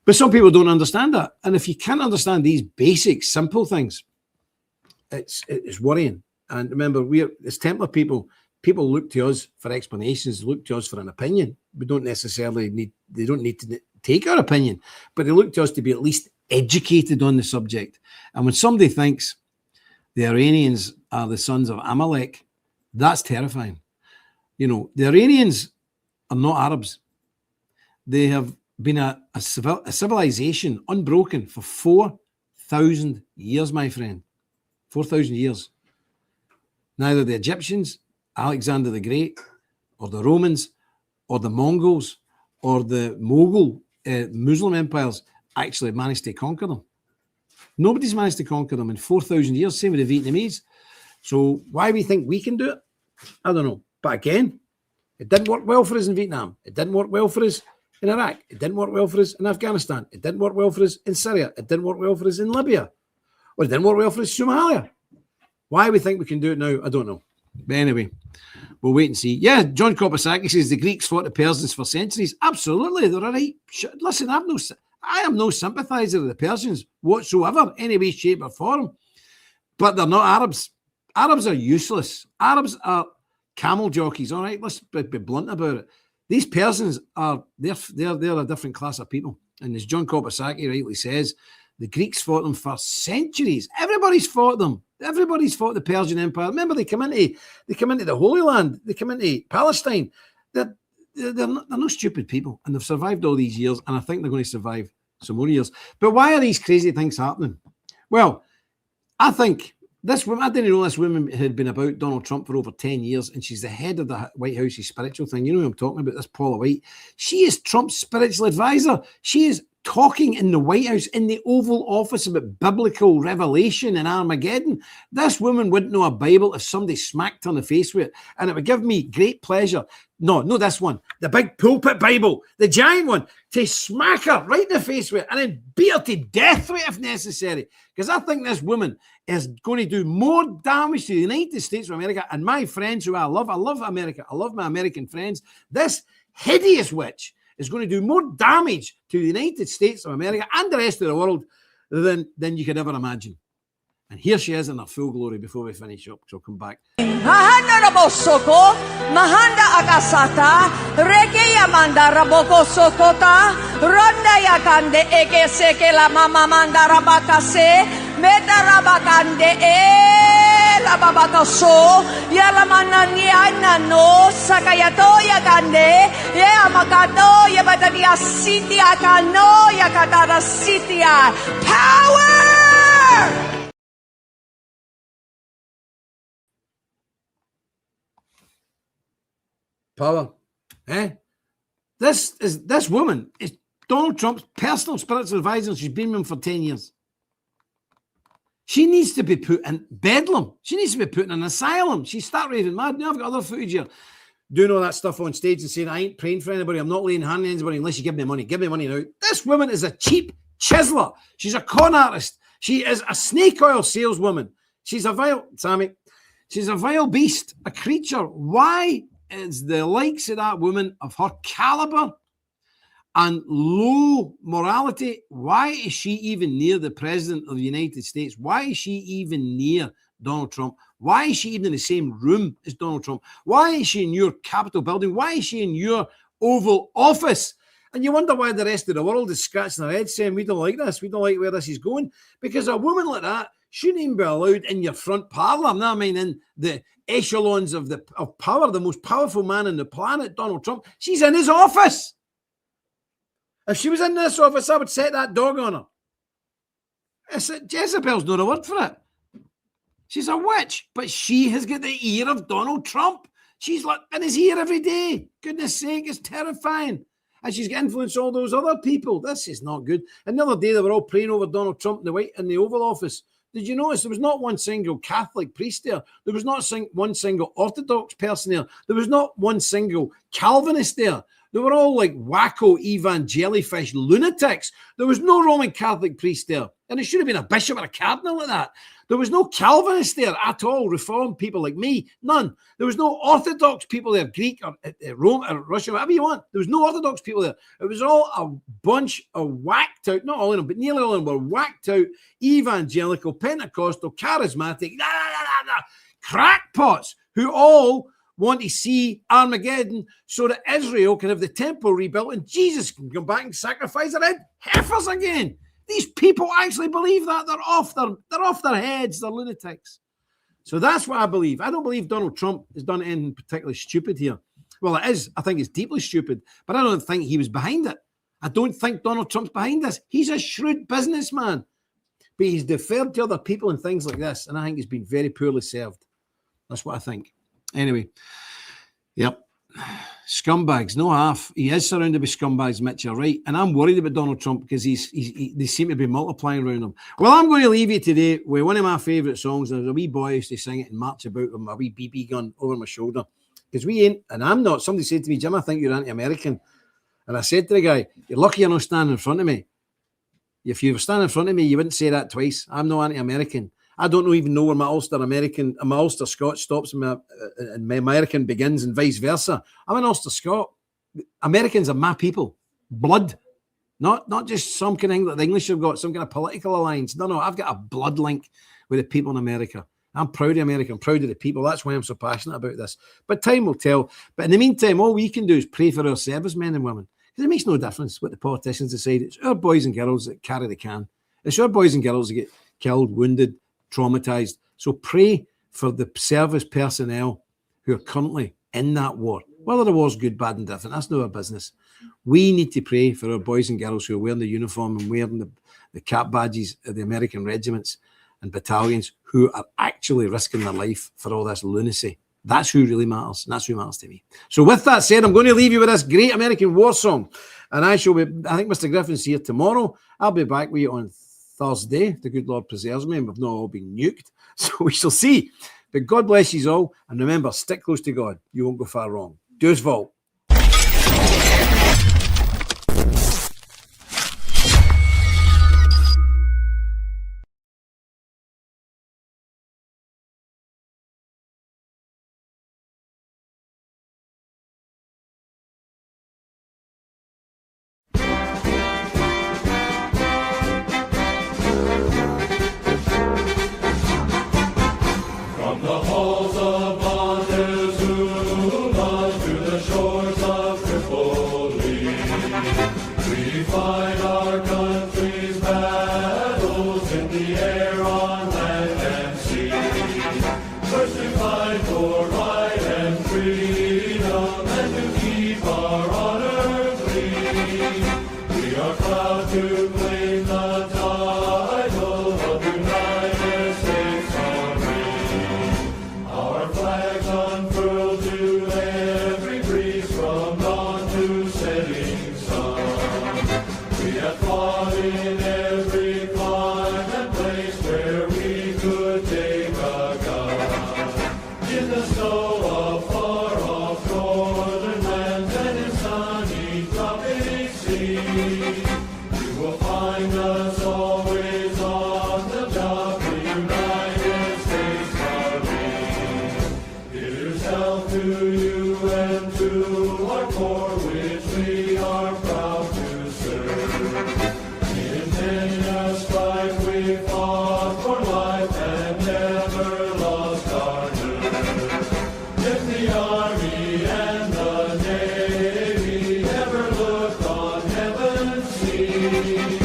But some people don't understand that. And if you can't understand these basic, simple things, it's worrying. And remember, as Templar people look to us for explanations, look to us for an opinion. We don't necessarily they don't need to take our opinion, but they look to us to be at least educated on the subject. And when somebody thinks the Iranians are the sons of Amalek, that's terrifying. You know, the Iranians are not Arabs. They have been a civilization unbroken for 4,000 years, my friend. 4,000 years. Neither the Egyptians, Alexander the Great, or the Romans, or the Mongols, or the Mughal Muslim empires actually managed to conquer them. Nobody's managed to conquer them in 4,000 years, same with the Vietnamese. So why we think we can do it, I don't know. But again, it didn't work well for us in Vietnam. It didn't work well for us in Iraq. It didn't work well for us in Afghanistan. It didn't work well for us in Syria. It didn't work well for us in Libya. Or it didn't work well for us in Somalia. Why we think we can do it now, I don't know. But anyway, we'll wait and see. Yeah, John Kopasaki says the Greeks fought the Persians for centuries. Absolutely, they're right. Listen, I am no sympathizer of the Persians whatsoever, any way, shape, or form. But they're not Arabs. Arabs are useless. Arabs are camel jockeys. All right, let's be blunt about it. These Persians they're a different class of people. And as John Kopasaki rightly says, the Greeks fought them for centuries. Everybody's fought them. Everybody's fought the Persian Empire. Remember, they come into the Holy Land. They come into Palestine. They're not stupid people, and they've survived all these years, and I think they're going to survive some more years. But why are these crazy things happening? Well, I think this woman, I didn't know this woman had been about Donald Trump for over 10 years, and she's the head of the White House's spiritual thing. You know who I'm talking about, this Paula White. She is Trump's spiritual advisor. She is talking in the White House, in the Oval Office, about biblical revelation and Armageddon. This woman wouldn't know a Bible if somebody smacked her in the face with it. And it would give me great pleasure. No, this one, the big pulpit Bible, the giant one, to smack her right in the face with it and then beat her to death with it if necessary. Because I think this woman is going to do more damage to the United States of America and my friends who I love America. I love my American friends. This hideous witch is going to do more damage to the United States of America and the rest of the world than you could ever imagine. And here she is in her full glory before we finish up. So come back. Mahanda rabosoko, mahanda akasata, reke yamanda raboko sokota, ronda yakande eke seke la mama manda rabakase, meta rabakande la babakaso, yala manani anano, sakayato yakande, ya makado yabatadia city akano yakatara city. Power! Power. This woman is Donald Trump's personal spiritual advisor. She's been with him for 10 years. She needs to be put in bedlam. She needs to be put in an asylum. She's start raving mad. Now I've got other footage here doing all that stuff on stage and saying, I ain't praying for anybody. I'm not laying hand on anybody unless you give me money. Give me money now. This woman is a cheap chiseler. She's a con artist. She is a snake oil saleswoman. She's a vile, Sammy, she's a vile beast, a creature. Why is the likes of that woman, of her caliber, and low morality. Why is she even near the President of the United States? Why is she even near Donald Trump? Why is she even in the same room as Donald Trump? Why is she in your Capitol building? Why is she in your Oval Office? And you wonder why the rest of the world is scratching their heads saying, we don't like this. We don't like where this is going. Because a woman like that shouldn't even be allowed in your front parlour. I mean, in the echelons of power, the most powerful man on the planet, Donald Trump. She's in his office. If she was in this office, I would set that dog on her. Jezebel's not a word for it. She's a witch, but she has got the ear of Donald Trump. She's like in his ear every day. Goodness sake, it's terrifying. And she's got influenced all those other people. This is not good. And the other day, they were all praying over Donald Trump in the Oval Office. Did you notice there was not one single Catholic priest there? There was not one single Orthodox person there. There was not one single Calvinist there. They were all like wacko evangelifish lunatics. There was no Roman Catholic priest there. And it should have been a bishop or a cardinal like that. There was no Calvinist there at all, Reformed people like me, none. There was no Orthodox people there, Greek or Rome or Russian, whatever you want. There was no Orthodox people there. It was all a bunch of whacked out, not all of them, but nearly all of them were whacked out, evangelical, Pentecostal, charismatic, crackpots who all want to see Armageddon so that Israel can have the temple rebuilt and Jesus can come back and sacrifice their heifers again. These people actually believe that. They're off their heads. They're lunatics. So that's what I believe. I don't believe Donald Trump has done anything particularly stupid here. Well, it is. I think it's deeply stupid, but I don't think he was behind it. I don't think Donald Trump's behind this. He's a shrewd businessman, but he's deferred to other people and things like this, and I think he's been very poorly served. That's what I think. Anyway, yep. Scumbags, no half. He is surrounded by scumbags, Mitch, you're right. And I'm worried about Donald Trump because they seem to be multiplying around him. Well, I'm going to leave you today with one of my favourite songs. And there's a wee boy used to sing it and march about with my wee BB gun over my shoulder. Because we ain't, and I'm not. Somebody said to me, Jim, I think you're anti-American. And I said to the guy, you're lucky you're not standing in front of me. If you were standing in front of me, you wouldn't say that twice. I'm not anti-American. I don't even know where my Ulster Scot stops and my American begins and vice versa. I'm an Ulster Scot. Americans are my people. Blood. Not just some kind of thing that the English have got, some kind of political alliance. No, I've got a blood link with the people in America. I'm proud of America. I'm proud of the people. That's why I'm so passionate about this. But time will tell. But in the meantime, all we can do is pray for our servicemen and women. Because it makes no difference what the politicians decide. It's our boys and girls that carry the can. It's our boys and girls that get killed, wounded, traumatized. So pray for the service personnel who are currently in that war. Whether the war's good, bad, and different, that's not our business. We need to pray for our boys and girls who are wearing the uniform and wearing the cap badges of the American regiments and battalions who are actually risking their life for all this lunacy. That's who really matters, and that's who matters to me. So with that said, I'm going to leave you with this great American war song. And I think Mr. Griffin's here tomorrow. I'll be back with you on Thursday. The good Lord preserves me, and we've not all been nuked. So we shall see. But God bless you all. And remember, stick close to God. You won't go far wrong. Deus Volt. To you and to our core, which we are proud to Bye.